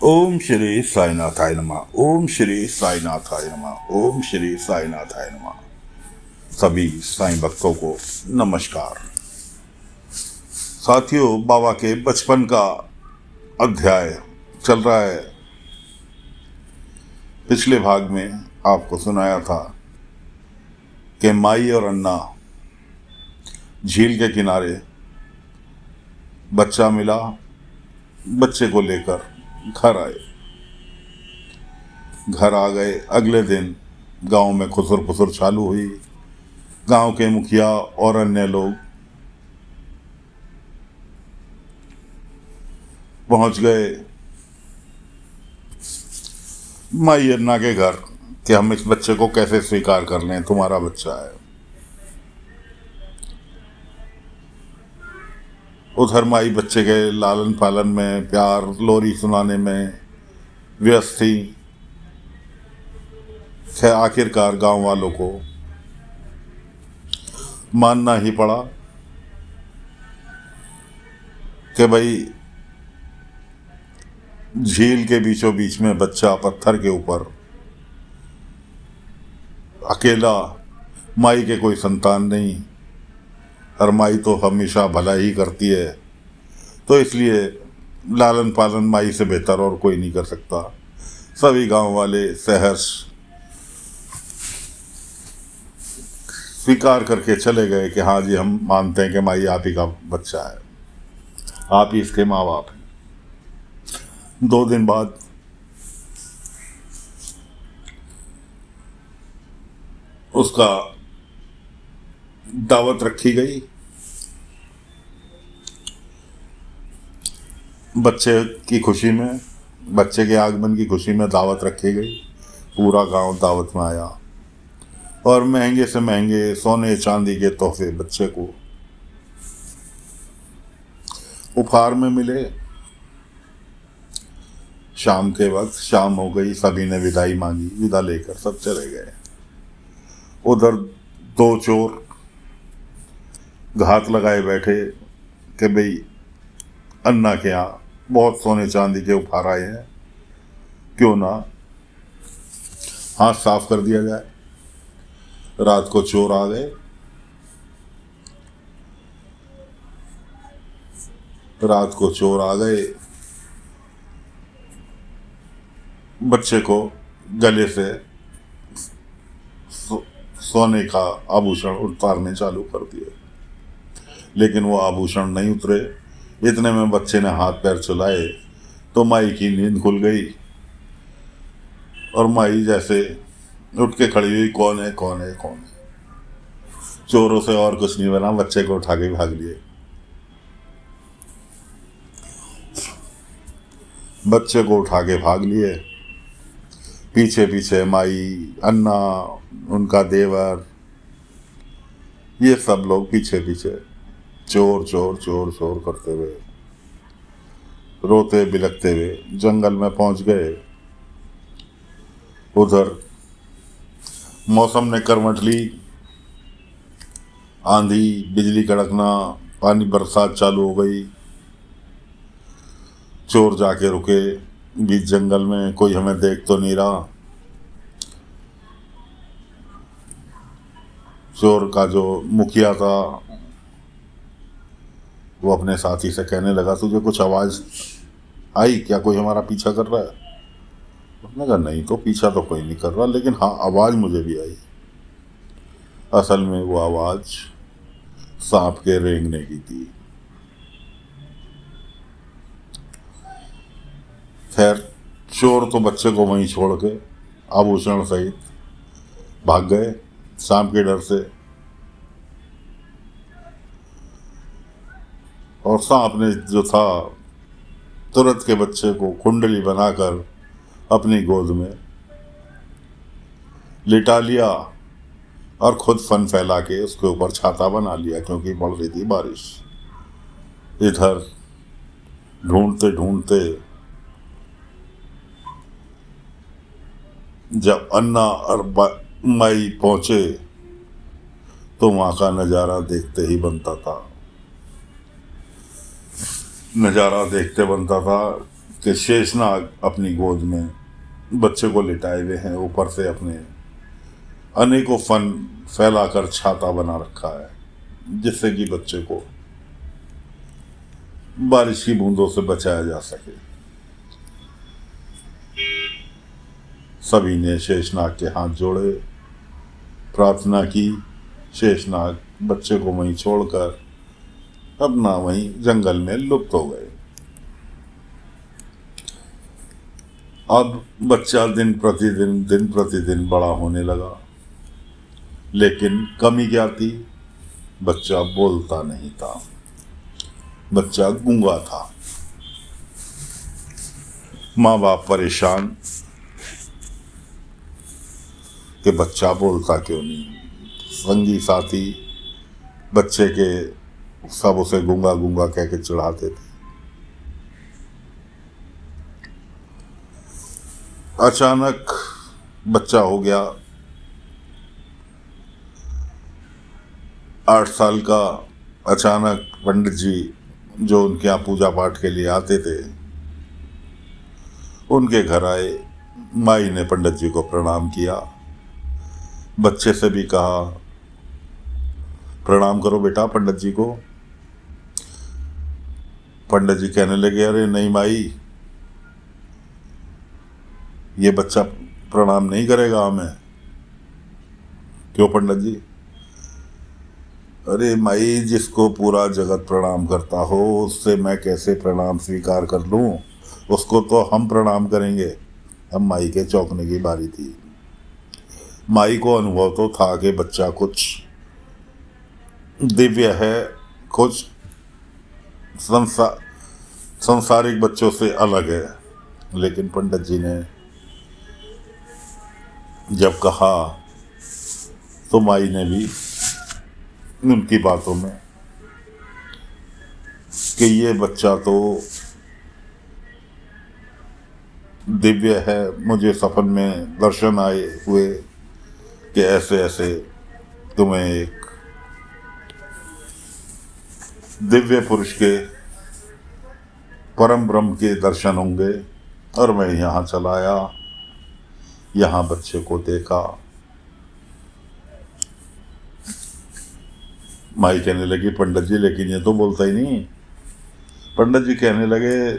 ओम श्री साईनाथाय नमः। ओम श्री साईनाथाय नमः। ओम श्री साईनाथाय नमः। सभी साईं भक्तों को नमस्कार। साथियों, बाबा के बचपन का अध्याय चल रहा है। पिछले भाग में आपको सुनाया था कि माई और अन्ना झील के किनारे बच्चा मिला, बच्चे को लेकर घर आए। घर आ गए, अगले दिन गांव में खुसर फुसर चालू हुई। गांव के मुखिया और अन्य लोग पहुंच गए माई अन्ना के घर कि हम इस बच्चे को कैसे स्वीकार कर लें, तुम्हारा बच्चा है। उधर माई बच्चे के लालन पालन में, प्यार लोरी सुनाने में व्यस्त थी। खैर आखिरकार गांव वालों को मानना ही पड़ा कि भाई झील के बीचों बीच में बच्चा पत्थर के ऊपर अकेला, माई के कोई संतान नहीं, और माई तो हमेशा भला ही करती है, तो इसलिए लालन पालन माई से बेहतर और कोई नहीं कर सकता। सभी गांव वाले सहर्ष स्वीकार करके चले गए कि हाँ जी, हम मानते हैं कि माई आप ही का बच्चा है, आप ही इसके माँ बाप हैं। 2 दिन बाद उसका दावत रखी गई। बच्चे की खुशी में, बच्चे के आगमन की खुशी में दावत रखी गई। पूरा गांव दावत में आया और महंगे से महंगे सोने चांदी के तोहफे बच्चे को उपहार में मिले। शाम के वक्त शाम हो गई, सभी ने विदाई मांगी, विदा लेकर सब चले गए। उधर 2 चोर घात लगाए बैठे कि भाई अन्ना के यहाँ बहुत सोने चांदी के उपहार आए हैं, क्यों ना हाथ साफ कर दिया जाए। रात को चोर आ गए। रात को चोर आ गए, बच्चे को गले से सोने का आभूषण उतारने चालू कर दिए, लेकिन वो आभूषण नहीं उतरे। इतने में बच्चे ने हाथ पैर चलाए तो माई की नींद खुल गई और माई जैसे उठ के खड़ी हुई, कौन है कौन है कौन है। चोरों से और कुछ नहीं बना, बच्चे को उठा के भाग लिए। बच्चे को उठा के भाग लिए। पीछे पीछे माई, अन्ना, उनका देवर, ये सब लोग पीछे पीछे चोर चोर चोर चोर करते हुए, रोते बिलखते हुए जंगल में पहुंच गए। उधर मौसम ने करवट ली। आंधी, बिजली कड़कना, पानी बरसात चालू हो गई। चोर जाके रुके बीच जंगल में, कोई हमें देख तो नहीं रहा। चोर का जो मुखिया था वो अपने साथी से कहने लगा, तुझे कुछ आवाज़ आई क्या, कोई हमारा पीछा कर रहा है? उसने कहा नहीं, तो पीछा तो कोई नहीं कर रहा, लेकिन हाँ आवाज़ मुझे भी आई। असल में वो आवाज़ सांप के रेंगने की थी। खैर चोर तो बच्चे को वहीं छोड़ के आभूषण सहित भाग गए सांप के डर से। और सांप ने जो था, तुरंत के बच्चे को कुंडली बनाकर अपनी गोद में लिटा लिया और खुद फन फैला के उसके ऊपर छाता बना लिया, क्योंकि पड़ रही थी बारिश। इधर ढूंढते ढूंढते जब अन्ना और माई पहुंचे तो वहां का नज़ारा देखते ही बनता था। कि शेषनाग अपनी गोद में बच्चे को लिटाए हुए हैं, ऊपर से अपने अनेकों फन फैलाकर छाता बना रखा है जिससे कि बच्चे को बारिश की बूंदों से बचाया जा सके। सभी ने शेषनाग के हाथ जोड़े, प्रार्थना की। शेषनाग बच्चे को वहीं छोड़कर अपना वहीं जंगल में लुप्त हो गए। अब बच्चा दिन प्रतिदिन बड़ा होने लगा, लेकिन कमी क्या थी? बच्चा बोलता नहीं था, बच्चा गूंगा था। माँ बाप परेशान कि बच्चा बोलता क्यों नहीं। संगी साथी बच्चे के सब उसे गूंगा गूंगा कह के चिढ़ाते थे। अचानक बच्चा हो गया 8 साल का। अचानक पंडित जी जो उनके यहाँ पूजा पाठ के लिए आते थे उनके घर आए। माई ने पंडित जी को प्रणाम किया, बच्चे से भी कहा प्रणाम करो बेटा पंडित जी को। पंडित जी कहने लगे अरे नहीं माई, ये बच्चा प्रणाम नहीं करेगा हमें। क्यों पंडित जी? अरे माई, जिसको पूरा जगत प्रणाम करता हो उससे मैं कैसे प्रणाम स्वीकार कर लूं? उसको तो हम प्रणाम करेंगे। अब माई के चौंकने की बारी थी। माई को अनुभव तो था कि बच्चा कुछ दिव्य है, कुछ संसारिक बच्चों से अलग है। लेकिन पंडित जी ने जब कहा तो माई ने भी उनकी बातों में कि ये बच्चा तो दिव्य है। मुझे सपन में दर्शन आए हुए कि ऐसे ऐसे तुम्हें एक दिव्य पुरुष के परम ब्रह्म के दर्शन होंगे। और मैं यहाँ चला आया, यहाँ बच्चे को देखा। माई कहने लगी पंडित जी लेकिन ये तो बोलता ही नहीं। पंडित जी कहने लगे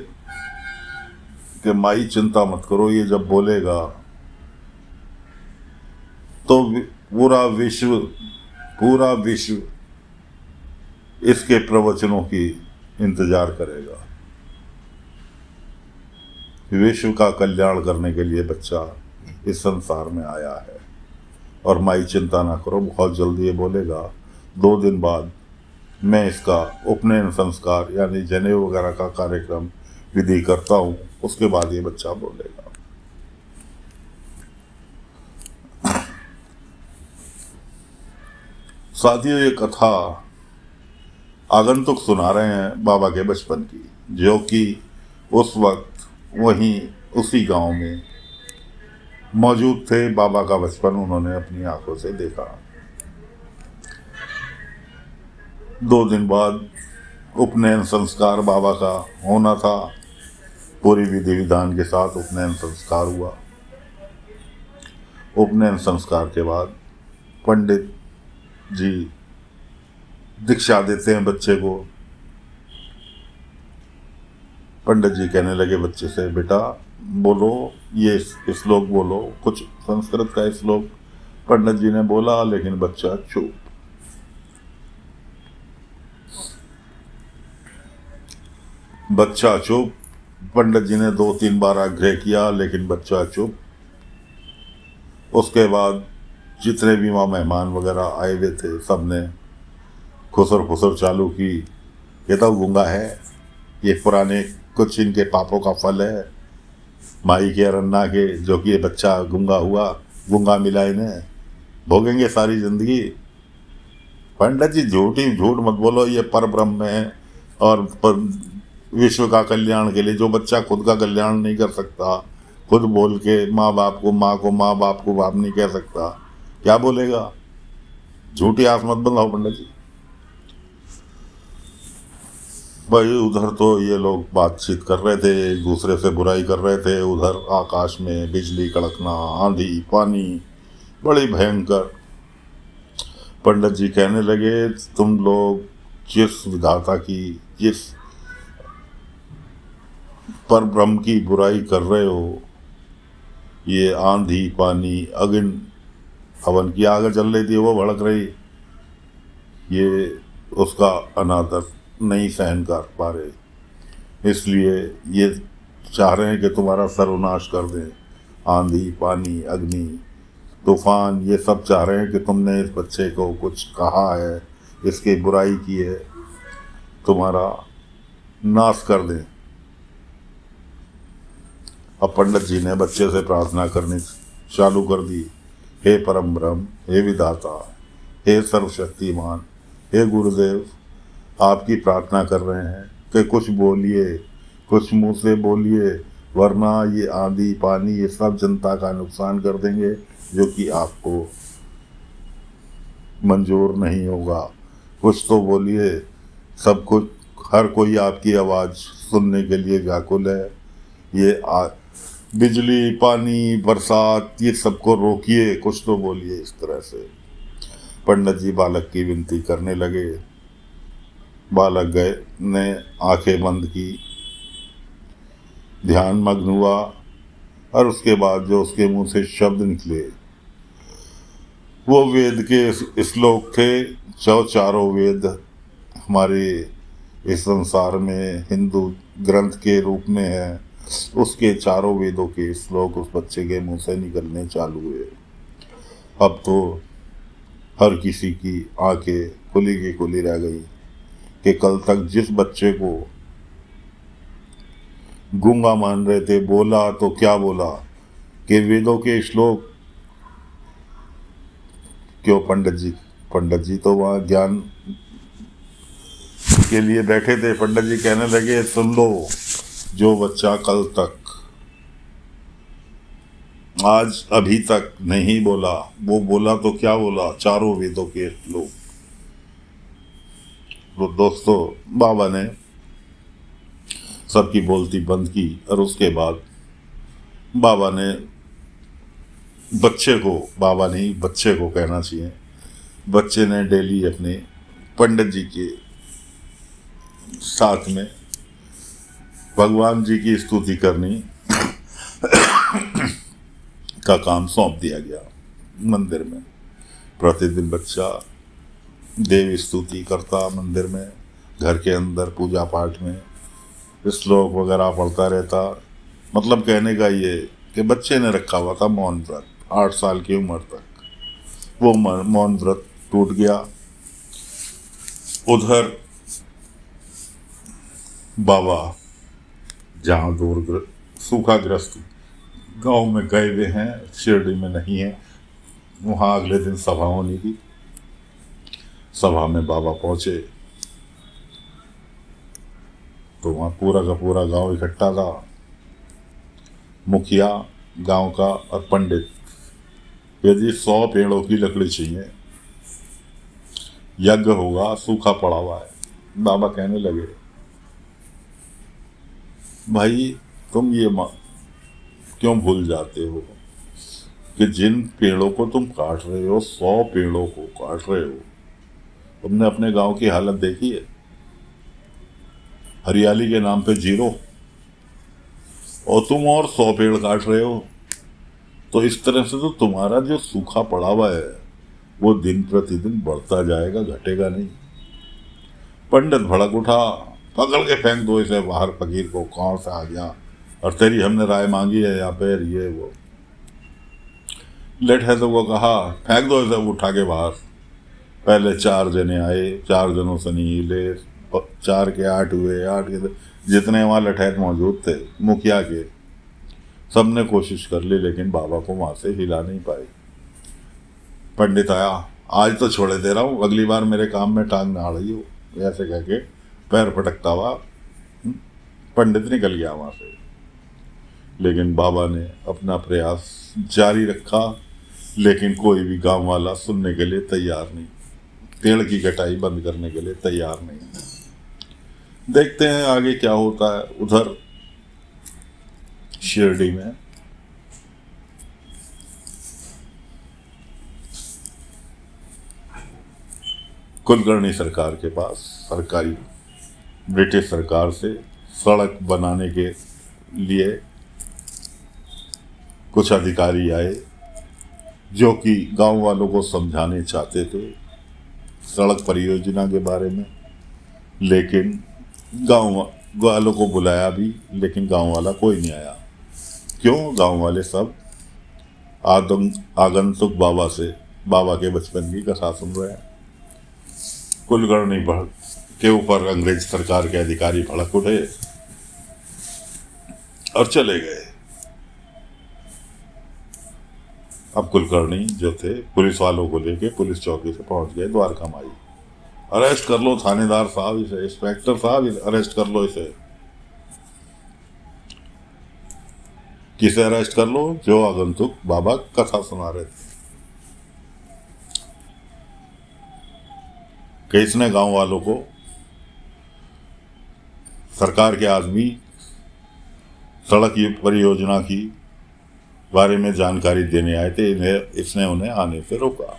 कि माई चिंता मत करो, ये जब बोलेगा तो पूरा विश्व इसके प्रवचनों की इंतजार करेगा। विश्व का कल्याण करने के लिए बच्चा इस संसार में आया है। और माई चिंता ना करो, बहुत जल्दी ये बोलेगा। 2 दिन बाद मैं इसका उपनयन संस्कार यानी जनेऊ वगैरह का कार्यक्रम विधि करता हूँ, उसके बाद ये बच्चा बोलेगा। साथियों, ये कथा आगंतुक सुना रहे हैं बाबा के बचपन की, जो कि उस वक्त वहीं उसी गांव में मौजूद थे। बाबा का बचपन उन्होंने अपनी आंखों से देखा। 2 दिन बाद उपनयन संस्कार बाबा का होना था। पूरी विधि विधान के साथ उपनयन संस्कार हुआ। उपनयन संस्कार के बाद पंडित जी दीक्षा देते हैं बच्चे को। पंडित जी कहने लगे बच्चे से बेटा बोलो, ये श्लोक बोलो, कुछ संस्कृत का श्लोक। पंडित जी ने बोला लेकिन बच्चा चुप। बच्चा चुप। पंडित जी ने 2-3 बार आग्रह किया लेकिन बच्चा चुप। उसके बाद जितने भी वहाँ मेहमान वगैरह आए हुए थे सब ने खुसर खुसर चालू की। ये तो गूंगा है, ये पुराने कुछ इनके पापों का फल है, माई के अरन्ना के, जो कि ये बच्चा गूंगा हुआ, गूंगा मिला इन्हें, भोगेंगे सारी जिंदगी। पंडित जी झूठ मत बोलो, ये पर ब्रह्म है और विश्व का कल्याण के लिए। जो बच्चा खुद का कल्याण नहीं कर सकता, खुद बोल के माँ बाप को माँ को, माँ बाप को बाप नहीं कह सकता, क्या बोलेगा? झूठी आस मत बनाओ पंडित जी। भाई उधर तो ये लोग बातचीत कर रहे थे, एक दूसरे से बुराई कर रहे थे। उधर आकाश में बिजली कड़कना, आंधी पानी बड़ी भयंकर। पंडित जी कहने लगे, तुम लोग जिस विधाता की, जिस पर ब्रह्म की बुराई कर रहे हो, ये आंधी पानी अग्नि, हवन की आग जल रही थी वो भड़क रही, ये उसका अनादर नहीं सहन कर पा रहे, इसलिए ये चाह रहे हैं कि तुम्हारा सर्वनाश कर दें। आंधी पानी अग्नि तूफान ये सब चाह रहे हैं कि तुमने इस बच्चे को कुछ कहा है, इसकी बुराई की है, तुम्हारा नाश कर दें। अब पंडित जी ने बच्चे से प्रार्थना करनी चालू कर दी। हे परम ब्रह्म, हे विधाता, हे सर्वशक्तिमान, हे गुरुदेव, आपकी प्रार्थना कर रहे हैं कि कुछ बोलिए, कुछ मुंह से बोलिए, वरना ये आंधी पानी ये सब जनता का नुकसान कर देंगे, जो कि आपको मंजूर नहीं होगा। कुछ तो बोलिए। सब कुछ, हर कोई आपकी आवाज़ सुनने के लिए व्याकुल है। ये बिजली पानी बरसात ये सबको रोकिए, कुछ तो बोलिए। इस तरह से पंडित जी बालक की विनती करने लगे। बालक गए ने आंखें बंद की, ध्यान मग्न हुआ, और उसके बाद जो उसके मुंह से शब्द निकले वो वेद के श्लोक थे। जो चारों वेद हमारे इस संसार में हिंदू ग्रंथ के रूप में है, उसके चारों वेदों के श्लोक उस बच्चे के मुंह से निकलने चालू हुए। अब तो हर किसी की आंखें खुली की खुली रह गई कि कल तक जिस बच्चे को गूंगा मान रहे थे, बोला तो क्या बोला कि वेदों के श्लोक क्यों। पंडित जी तो वहाँ ज्ञान के लिए बैठे थे। पंडित जी कहने लगे, सुन लो, जो बच्चा कल तक आज अभी तक नहीं बोला, वो बोला तो क्या बोला, चारों वेदों के श्लोक। तो दोस्तों, बाबा ने सबकी बोलती बंद की, और उसके बाद बाबा ने बच्चे को, बाबा नहीं बच्चे को कहना चाहिए, बच्चे ने डेली अपने पंडित जी के साथ में भगवान जी की स्तुति करनी का काम सौंप दिया गया। मंदिर में प्रतिदिन बच्चा देव स्तुति करता, मंदिर में, घर के अंदर पूजा पाठ में श्लोक वगैरह पढ़ता रहता। मतलब कहने का ये कि बच्चे ने रखा हुआ था मौन व्रत 8 साल की उम्र तक। वो मौन व्रत टूट गया। उधर बाबा जहाँ दूर सूखाग्रस्त गांव में गए हुए हैं, शिरडी में नहीं है, वहाँ अगले दिन सभा होनी थी। सभा में बाबा पहुँचे तो वहाँ पूरा का पूरा गांव इकट्ठा था। मुखिया गांव का और पंडित। यदि 100 पेड़ों की लकड़ी चाहिए, यज्ञ होगा, सूखा पड़ा हुआ है। बाबा कहने लगे, भाई तुम ये क्यों भूल जाते हो कि जिन पेड़ों को तुम काट रहे हो, 100 पेड़ों को काट रहे हो। तुमने अपने गांव की हालत देखी है? हरियाली के नाम पे 0, और तुम और 100 पेड़ काट रहे हो। तो इस तरह से तो तुम्हारा जो सूखा पड़ा हुआ है वो दिन प्रतिदिन बढ़ता जाएगा, घटेगा नहीं। पंडित भड़क उठा, पकड़ के फेंक दो इसे बाहर, फकीर को, कौन सा आ गया, और तेरी हमने राय मांगी है यहाँ पे, ये वो। लेट है तो वो कहा, फेंक दो इसे उठा के बाहर। पहले 4 जने आए, 4 जनों से नहीं हिले, 4 के 8 हुए, 8 के जितने वहाँ लठैत मौजूद थे मुखिया के, सबने कोशिश कर ली, लेकिन बाबा को वहाँ से हिला नहीं पाए। पंडित आया, आज तो छोड़े दे रहा हूँ, अगली बार मेरे काम में टांग ना अड़ाई हो, ऐसे कह के पैर पटकता हुआ पंडित निकल गया वहाँ से। लेकिन बाबा ने अपना प्रयास जारी रखा, लेकिन कोई भी गांव वाला सुनने के लिए तैयार नहीं, पेड़ की कटाई बंद करने के लिए तैयार नहीं। देखते हैं आगे क्या होता है उधर शिरडी में। कुलकर्णी सरकार के पास सरकारी ब्रिटिश सरकार से सड़क बनाने के लिए कुछ अधिकारी आए जो कि गांव वालों को समझाने चाहते थे सड़क परियोजना के बारे में, लेकिन गांव वालों को बुलाया भी लेकिन गांव वाला कोई नहीं आया। क्यों? गांव वाले सब आगंतुक बाबा के बचपन की कथा सुन रहे हैं। कुलकर्णी के ऊपर अंग्रेज सरकार के अधिकारी भड़क उठे और चले गए। अब कुलकर्णी जो थे पुलिस वालों को लेके पुलिस चौकी से पहुंच गए द्वारका माई। अरेस्ट कर लो थानेदार साहब इसे, इंस्पेक्टर साहब अरेस्ट कर लो इसे। किसे अरेस्ट कर लो? जो आगंतुक बाबा कथा सुना रहे थे। कि इसने गांव वालों को सरकार के आदमी सड़क परियोजना की बारे में जानकारी देने आए थे, इसने उन्हें आने से रोका।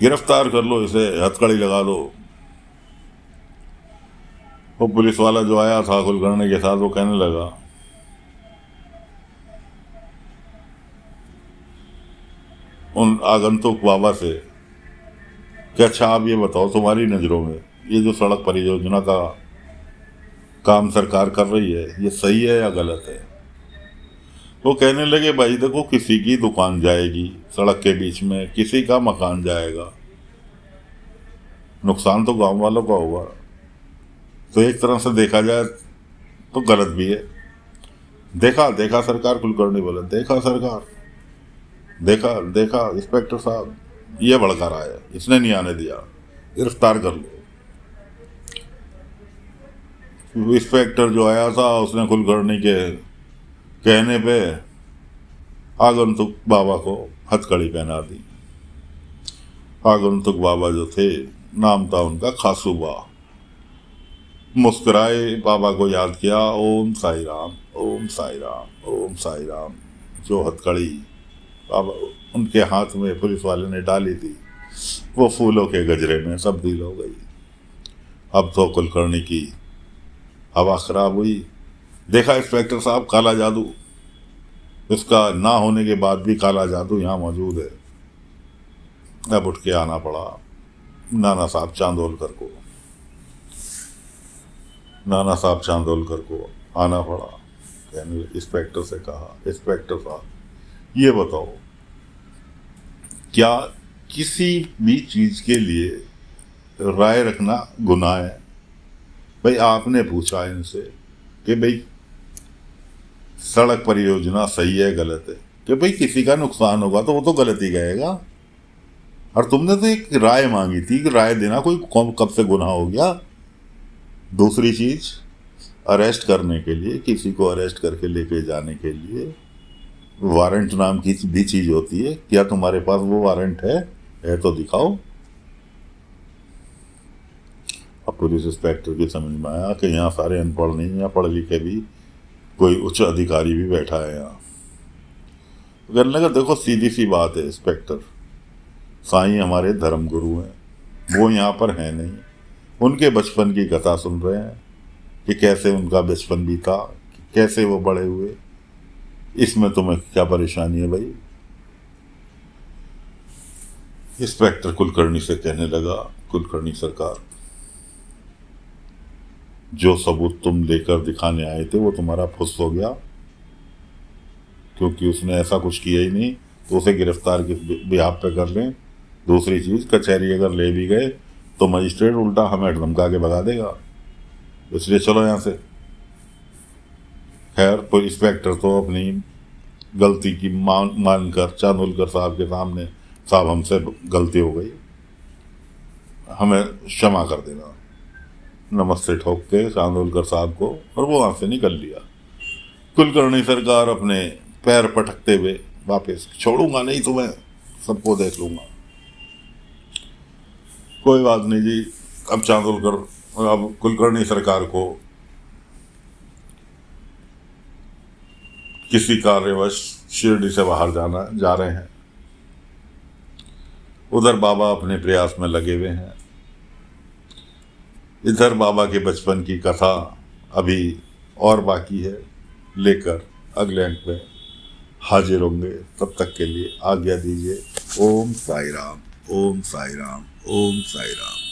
गिरफ्तार कर लो इसे, हथकड़ी लगा दो। वो पुलिस वाला जो आया था कुलकर्णी के साथ वो कहने लगा उन आगंतुक बाबा से कि अच्छा आप ये बताओ तुम्हारी नज़रों में ये जो सड़क परियोजना का काम सरकार कर रही है ये सही है या गलत है? वो कहने लगे भाई देखो किसी की दुकान जाएगी सड़क के बीच में, किसी का मकान जाएगा, नुकसान तो गांव वालों का होगा। तो एक तरह से देखा जाए तो गलत भी है। देखा सरकार, कुलकर्णी बोला देखा सरकार, देखा इंस्पेक्टर साहब ये भड़का रहा है, इसने नहीं आने दिया, गिरफ्तार कर लो। इंस्पेक्टर जो आया था उसने कुलकर्णी के कहने पे आगंतुक बाबा को हथकड़ी पहना दी। आगंतुक बाबा जो थे नाम था उनका खासूबा। मुस्कुराए, बाबा को याद किया, ओम साई राम, ओम साई राम, ओम साई राम। जो हथकड़ी बाबा उनके हाथ में पुलिस वाले ने डाली थी वो फूलों के गजरे में तब्दील हो गई। अब तो कुलकर्णी की हवा खराब हुई। देखा इंस्पेक्टर साहब काला जादू, इसका ना होने के बाद भी काला जादू यहाँ मौजूद है। अब उठ के आना पड़ा नाना साहब चांदोलकर को, नाना साहब चांदोलकर को आना पड़ा। कहने इंस्पेक्टर से कहा इंस्पेक्टर साहब ये बताओ क्या किसी भी चीज़ के लिए राय रखना गुनाह है? भाई आपने पूछा इनसे कि भाई सड़क परियोजना सही है गलत है, कि भाई किसी का नुकसान होगा तो वो तो गलत ही कहेगा। और तुमने तो एक राय मांगी थी कि राय देना कोई कब से गुनाह हो गया? दूसरी चीज अरेस्ट करने के लिए, किसी को अरेस्ट करके लेके जाने के लिए वारंट नाम की भी चीज होती है। क्या तुम्हारे पास वो वारंट है तो दिखाओ। अब पुलिस इंस्पेक्टर की समझ में आया कि यहाँ सारे अनपढ़ नहीं, यहाँ पढ़ लिखे भी कोई उच्च अधिकारी भी बैठा है यहाँ। तो कहने लगा देखो सीधी सी बात है इंस्पेक्टर, साईं हमारे धर्म गुरु हैं, वो यहाँ पर हैं नहीं, उनके बचपन की कथा सुन रहे हैं कि कैसे उनका बचपन बीता, कैसे वो बड़े हुए, इसमें तुम्हें क्या परेशानी है भाई? इंस्पेक्टर कुलकर्णी से कहने लगा कुलकर्णी सरकार, जो सबूत तुम लेकर दिखाने आए थे वो तुम्हारा फुस हो गया, क्योंकि उसने ऐसा कुछ किया ही नहीं, तो उसे गिरफ्तार किस बिहाफ पे कर लें। दूसरी चीज़ कचहरी अगर ले भी गए तो मजिस्ट्रेट उल्टा हमें धमका के भगा देगा, इसलिए चलो यहाँ से। खैर इंस्पेक्टर तो अपनी गलती की मानकर चांदोलकर साहब के सामने, साहब हमसे गलती हो गई, हमें क्षमा कर देना, नमस्ते ठोक के चांदोलकर साहब को, और वो वहाँ से निकल लिया। कुलकर्णी सरकार अपने पैर पटकते हुए वापस, छोड़ूंगा नहीं तुम्हें, सबको देख लूंगा। कोई बात नहीं जी, अब चांदोलकर अब कुलकर्णी सरकार को किसी कार्यवश शिरडी से बाहर जा रहे हैं। उधर बाबा अपने प्रयास में लगे हुए हैं। इधर बाबा के बचपन की कथा अभी और बाकी है, लेकर अगले अंक में हाजिर होंगे। तब तक के लिए आज्ञा दीजिए। ओम साई राम, ओम साई राम, ओम साई राम।